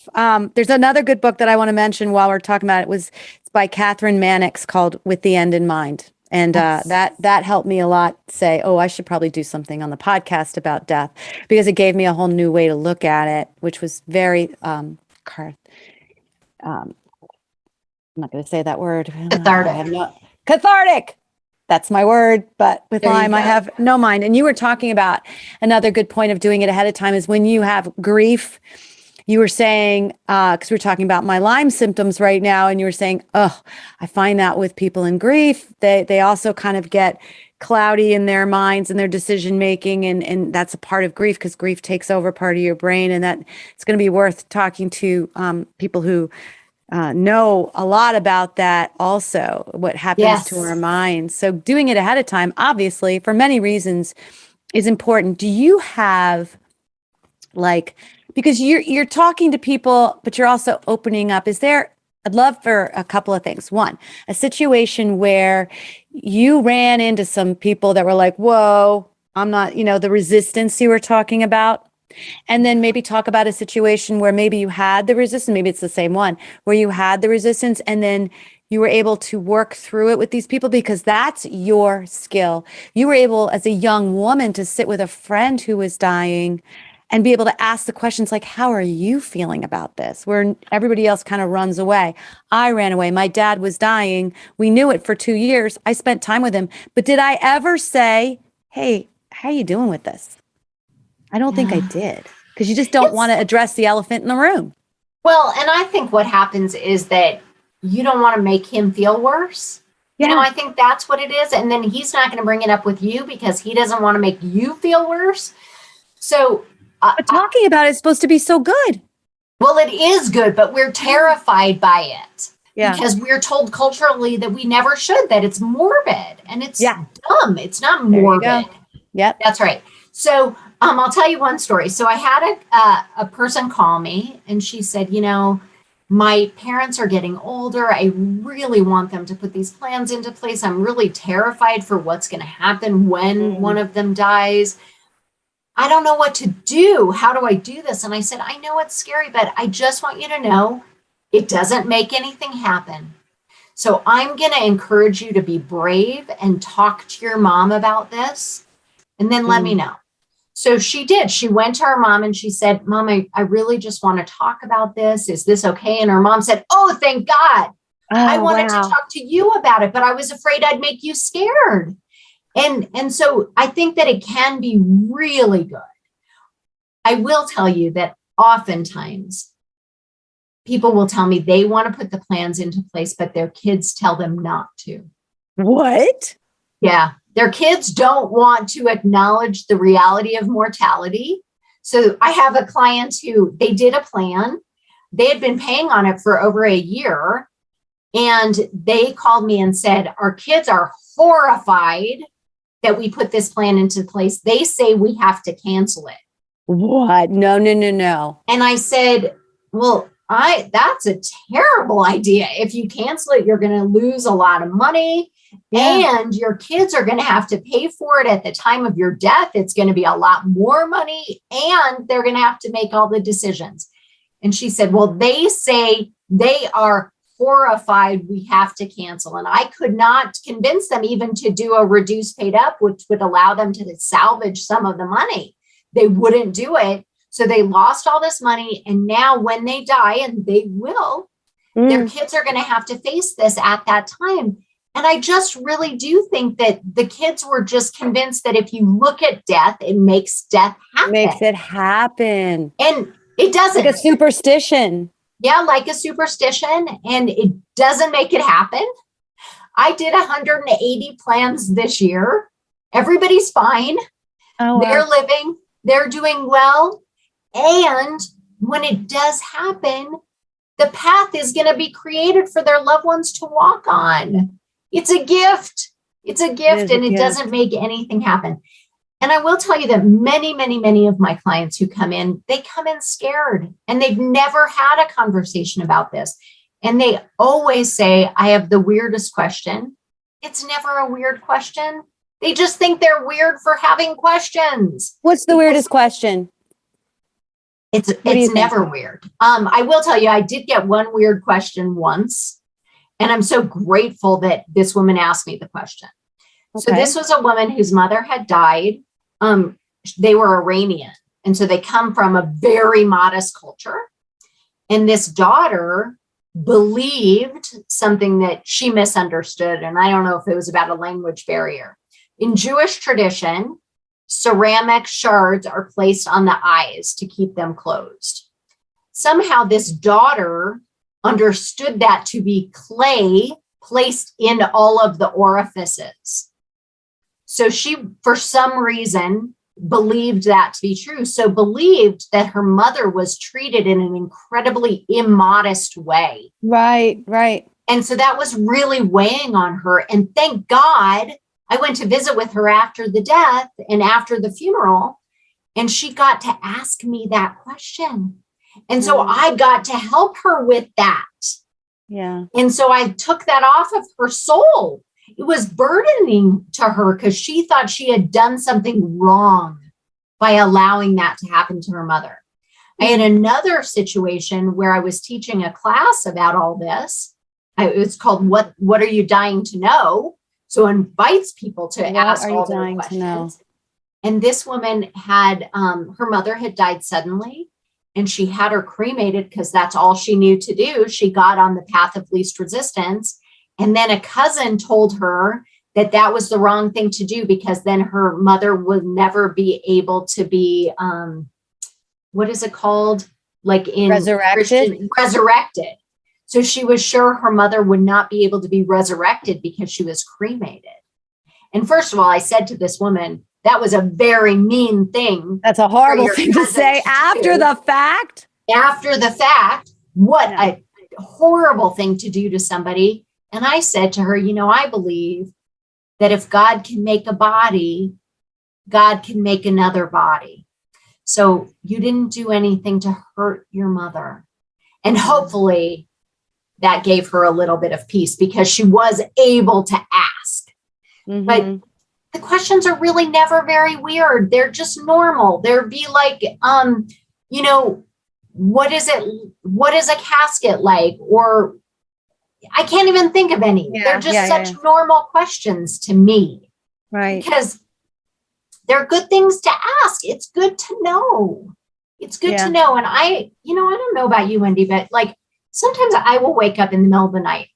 Speaker 1: There's another good book that I want to mention while we're talking about it. It's by Catherine Mannix called With the End in Mind. And that helped me a lot say, oh, I should probably do something on the podcast about death, because it gave me a whole new way to look at it, which was very, I'm not going to say that word. Cathartic. That's my word. But with Lyme, I have no mind. And you were talking about another good point of doing it ahead of time is when you have grief. You were saying, because we're talking about my Lyme symptoms right now, and you were saying, oh, I find that with people in grief, they also kind of get cloudy in their minds and their decision making, and that's a part of grief, because grief takes over part of your brain, and that it's going to be worth talking to people who know a lot about that also, what happens to our minds. So doing it ahead of time, obviously, for many reasons, is important. Do you have because you're talking to people, but you're also opening up. I'd love for a couple of things. One, a situation where you ran into some people that were like, whoa, I'm not, the resistance you were talking about. And then maybe talk about a situation where maybe you had the resistance, maybe it's the same one, where you had the resistance and then you were able to work through it with these people because that's your skill. You were able, as a young woman, to sit with a friend who was dying and be able to ask the questions like, how are you feeling about this? Where everybody else kind of runs away. I ran away. My dad was dying. We knew it for 2 years. I spent time with him. But did I ever say, hey, how are you doing with this? I don't think I did, because you just don't want to address the elephant in the room.
Speaker 2: Well, and I think what happens is that you don't want to make him feel worse.
Speaker 1: Yeah.
Speaker 2: You know, I think that's what it is. And then he's not going to bring it up with you because he doesn't want to make you feel worse. So,
Speaker 1: but talking about it is supposed to be so good.
Speaker 2: Well, it is good, but we're terrified by it.
Speaker 1: Yeah.
Speaker 2: Because we're told culturally that we never should, that it's morbid and it's dumb. It's not morbid.
Speaker 1: Yep.
Speaker 2: That's right. So I'll tell you one story. So I had a person call me and she said, you know, my parents are getting older. I really want them to put these plans into place. I'm really terrified for what's going to happen when one of them dies. I don't know what to do. How do I do this? And I said, I know it's scary, but I just want you to know it doesn't make anything happen. So I'm going to encourage you to be brave and talk to your mom about this and then let me know. So she did. She went to her mom and she said, Mom, I really just want to talk about this. Is this okay? And her mom said, oh, thank God. I wanted to talk to you about it, but I was afraid I'd make you scared. And so I think that it can be really good. I will tell you that oftentimes people will tell me they want to put the plans into place, but their kids tell them not to.
Speaker 1: What?
Speaker 2: Yeah. Their kids don't want to acknowledge the reality of mortality. So I have a client who they did a plan. They had been paying on it for over a year. And they called me and said, our kids are horrified that we put this plan into place. They say we have to cancel it.
Speaker 1: What? No.
Speaker 2: And I said, well, that's a terrible idea. If you cancel it, you're going to lose a lot of money. Yeah. And your kids are going to have to pay for it at the time of your death. It's going to be a lot more money and they're going to have to make all the decisions. And she said, well, they say they are horrified we have to cancel. And I could not convince them even to do a reduced paid up, which would allow them to salvage some of the money. They wouldn't do it. So they lost all this money. And now when they die, and they will, their kids are going to have to face this at that time. And I just really do think that the kids were just convinced that if you look at death, it makes death happen.
Speaker 1: Makes it happen.
Speaker 2: And it doesn't.
Speaker 1: Like a superstition.
Speaker 2: Yeah, like a superstition. And it doesn't make it happen. I did 180 plans this year. Everybody's fine. Oh, wow. They're living. They're doing well. And when it does happen, the path is going to be created for their loved ones to walk on. It's a gift. It's a gift, and it doesn't make anything happen. And I will tell you that many, many, many of my clients who come in, they come in scared and they've never had a conversation about this. And they always say, I have the weirdest question. It's never a weird question. They just think they're weird for having questions.
Speaker 1: What's the weirdest question?
Speaker 2: It's never weird. I will tell you, I did get one weird question once. And I'm so grateful that this woman asked me the question. Okay. So this was a woman whose mother had died. They were Iranian. And so they come from a very modest culture. And this daughter believed something that she misunderstood. And I don't know if it was about a language barrier. In Jewish tradition, ceramic shards are placed on the eyes to keep them closed. Somehow this daughter understood that to be clay placed in all of the orifices. So she, for some reason, believed that to be true. So believed that her mother was treated in an incredibly immodest way.
Speaker 1: Right.
Speaker 2: And so that was really weighing on her. And thank God I went to visit with her after the death and after the funeral, and she got to ask me that question. And so I got to help her with that.
Speaker 1: Yeah.
Speaker 2: And so I took that off of her soul. It was burdening to her because she thought she had done something wrong. by allowing that to happen to her mother. I had another situation where I was teaching a class about all this. It's called What Are You Dying to Know? So it invites people to ask all their questions. And this woman had, her mother had died suddenly, and she had her cremated because that's all she knew to do. She got on the path of least resistance. And then a cousin told her that that was the wrong thing to do because then her mother would never be able to be, what is it called? Like in resurrected. So she was sure her mother would not be able to be resurrected because she was cremated. And first of all, I said to this woman, that was a very mean thing.
Speaker 1: That's a horrible thing to say after the fact.
Speaker 2: After the fact, what a horrible thing to do to somebody. And I said to her, I believe that if God can make a body, God can make another body. So you didn't do anything to hurt your mother. And hopefully that gave her a little bit of peace because she was able to ask. Mm-hmm. But the questions are really never very weird. They're just normal. They'd be like, what is it? What is a casket like? Or I can't even think of any. They're just such normal questions to me.
Speaker 1: Right.
Speaker 2: Because they're good things to ask. It's good to know. It's good to know. And I don't know about you, Wendy, but like sometimes I will wake up in the middle of the night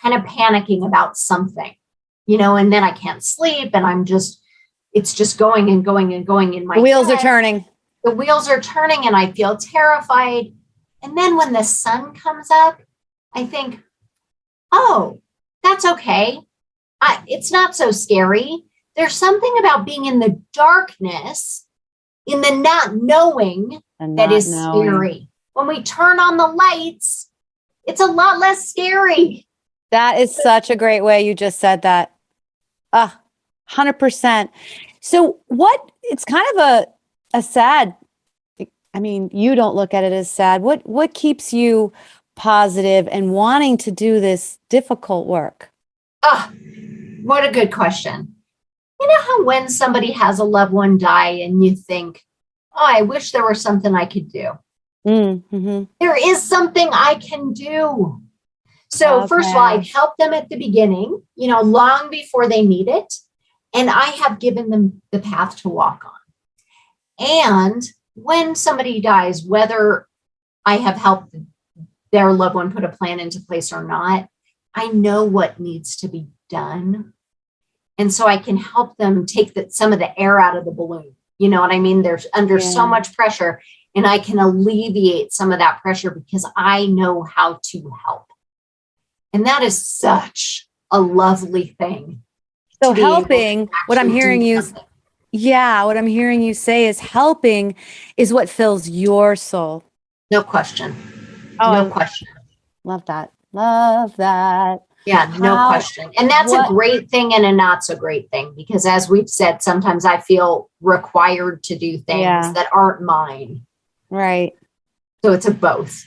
Speaker 2: kind of panicking about something, and then I can't sleep and it's just going and going and going in my head.
Speaker 1: The wheels are turning.
Speaker 2: The wheels are turning and I feel terrified. And then when the sun comes up, I think, oh, that's okay. It's not so scary. There's something about being in the darkness, in the not knowing that is scary. When we turn on the lights, it's a lot less scary.
Speaker 1: That is such a great way you just said that. 100%. So it's kind of a sad, you don't look at it as sad. What keeps you positive and wanting to do this difficult work?
Speaker 2: What a good question. You know how when somebody has a loved one die and you think, I wish there was something I could do. Mm-hmm. There is something I can do. So first of all, I'd help them at the beginning, long before they need it. And I have given them the path to walk on. And when somebody dies, whether I have helped their loved one put a plan into place or not, I know what needs to be done. And so I can help them take some of the air out of the balloon. You know what I mean? There's under so much pressure, and I can alleviate some of that pressure because I know how to help. And that is such a lovely thing.
Speaker 1: So helping, what I'm hearing you say is helping is what fills your soul.
Speaker 2: No question. No question.
Speaker 1: Love that. Love that.
Speaker 2: Yeah, no question. And that's a great thing and a not so great thing, because as we've said, sometimes I feel required to do things that aren't mine.
Speaker 1: Right.
Speaker 2: So it's a both.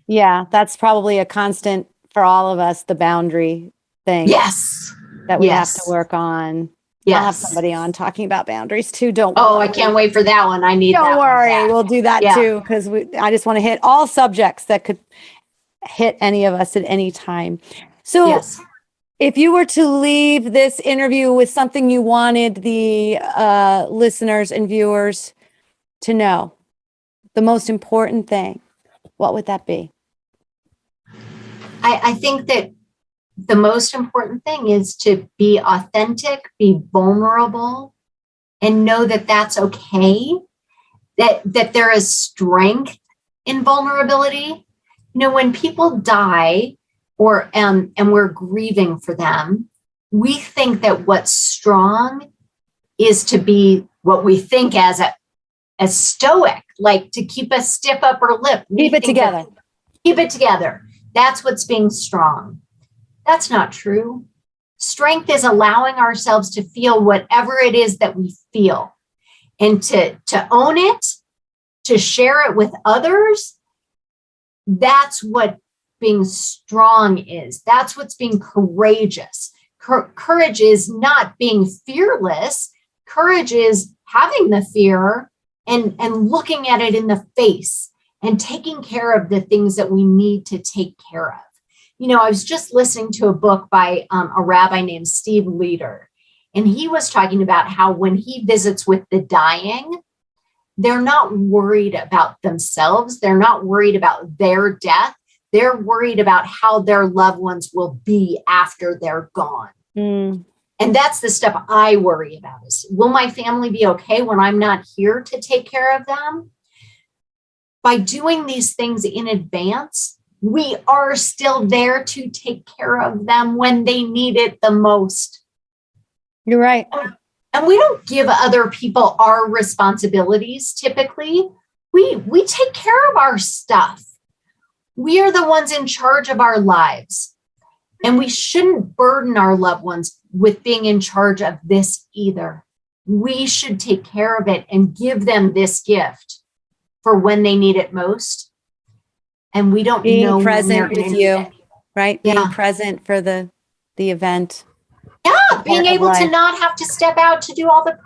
Speaker 1: Yeah, that's probably a constant for all of us, the boundary thing.
Speaker 2: Yes.
Speaker 1: That we have to work on.
Speaker 2: Yes.
Speaker 1: I'll have somebody on talking about boundaries too. Don't worry.
Speaker 2: Oh, I can't wait for that one. I need
Speaker 1: Don't
Speaker 2: that
Speaker 1: worry.
Speaker 2: one
Speaker 1: We'll do that too, because I just want to hit all subjects that could hit any of us at any time. So if you were to leave this interview with something you wanted the listeners and viewers to know, the most important thing, what would that be?
Speaker 2: I think that the most important thing is to be authentic, be vulnerable, and know that that's okay, that there is strength in vulnerability. When people die or and we're grieving for them, we think that what's strong is to be what we think as stoic, like to keep a stiff upper lip.
Speaker 1: Keep it together.
Speaker 2: Keep it together. That's what's being strong. That's not true. Strength is allowing ourselves to feel whatever it is that we feel, and to own it, to share it with others. That's what being strong is. That's what's being courageous. Courage is not being fearless. Courage is having the fear and looking at it in the face and taking care of the things that we need to take care of. You know, I was just listening to a book by a rabbi named Steve Leader, and he was talking about how when he visits with the dying, they're not worried about themselves. They're not worried about their death. They're worried about how their loved ones will be after they're gone.
Speaker 1: Mm.
Speaker 2: And that's the stuff I worry about is, will my family be okay when I'm not here to take care of them? By doing these things in advance, we are still there to take care of them when they need it the most.
Speaker 1: You're right.
Speaker 2: And we don't give other people our responsibilities. Typically, we take care of our stuff. We are the ones in charge of our lives. And we shouldn't burden our loved ones with being in charge of this either. We should take care of it and give them this gift for when they need it most. And we don't know
Speaker 1: being present with you, right?
Speaker 2: Yeah.
Speaker 1: Being present for the event.
Speaker 2: Yeah, being able to not have to step out to do all the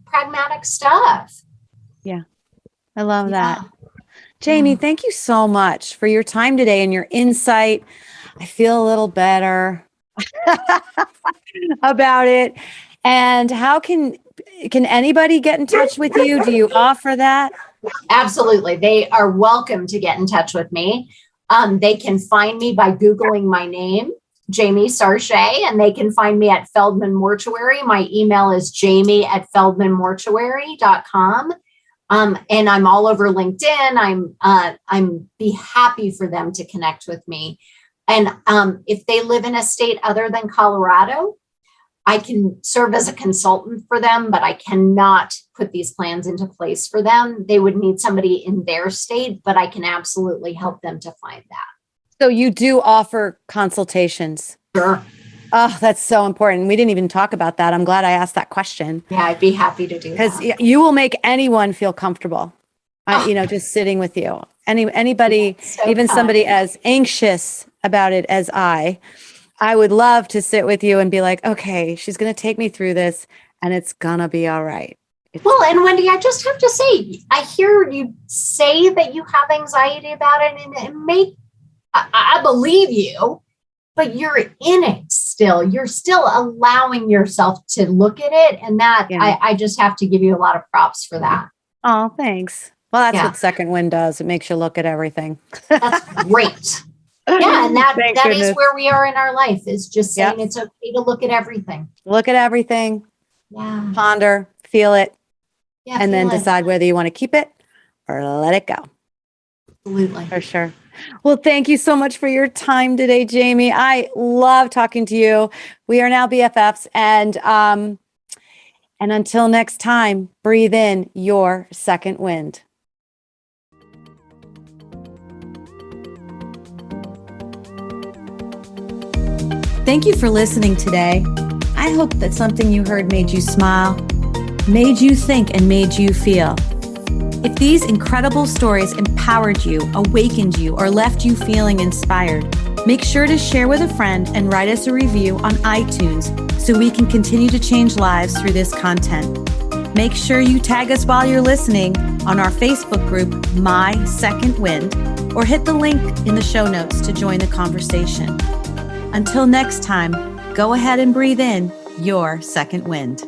Speaker 2: pragmatic stuff.
Speaker 1: Yeah, I love that. Jamie, thank you so much for your time today and your insight. I feel a little better about it. And how can anybody get in touch with you? Do you offer that?
Speaker 2: Absolutely. They are welcome to get in touch with me. They can find me by Googling my name, Jamie Sarche, and they can find me at Feldman Mortuary. My email is jamie@feldmanmortuary.com. And I'm all over LinkedIn. I'm be happy for them to connect with me. And if they live in a state other than Colorado, I can serve as a consultant for them, but I cannot put these plans into place for them. They would need somebody in their state, but I can absolutely help them to find that.
Speaker 1: So you do offer consultations?
Speaker 2: Sure.
Speaker 1: Oh, that's so important. We didn't even talk about that. I'm glad I asked that question.
Speaker 2: Yeah, I'd be happy to do that.
Speaker 1: Because you will make anyone feel comfortable, just sitting with you. Anybody,
Speaker 2: so
Speaker 1: even
Speaker 2: kind.
Speaker 1: Somebody as anxious about it as I would love to sit with you and be like, okay, she's going to take me through this and it's going to be all right.
Speaker 2: Well, and Wendy, I just have to say, I hear you say that you have anxiety about it, and I believe you, but you're in it still. You're still allowing yourself to look at it. And that I just have to give you a lot of props for that.
Speaker 1: Oh, thanks. Well, that's what Second Wind does. It makes you look at everything.
Speaker 2: That's great. Yeah. And that is where we are in our life, is just saying it's okay to look at everything.
Speaker 1: Look at everything.
Speaker 2: Yeah.
Speaker 1: Ponder, feel it.
Speaker 2: Yeah,
Speaker 1: and then decide whether you want to keep it or let it go.
Speaker 2: Absolutely.
Speaker 1: For sure. Well, thank you so much for your time today, Jamie. I love talking to you. We are now BFFs. And until next time, breathe in your second wind. Thank you for listening today. I hope that something you heard made you smile, made you think, and made you feel. If these incredible stories empowered you, awakened you, or left you feeling inspired, make sure to share with a friend and write us a review on iTunes so we can continue to change lives through this content. Make sure you tag us while you're listening on our Facebook group, My Second Wind, or hit the link in the show notes to join the conversation. Until next time, go ahead and breathe in your second wind.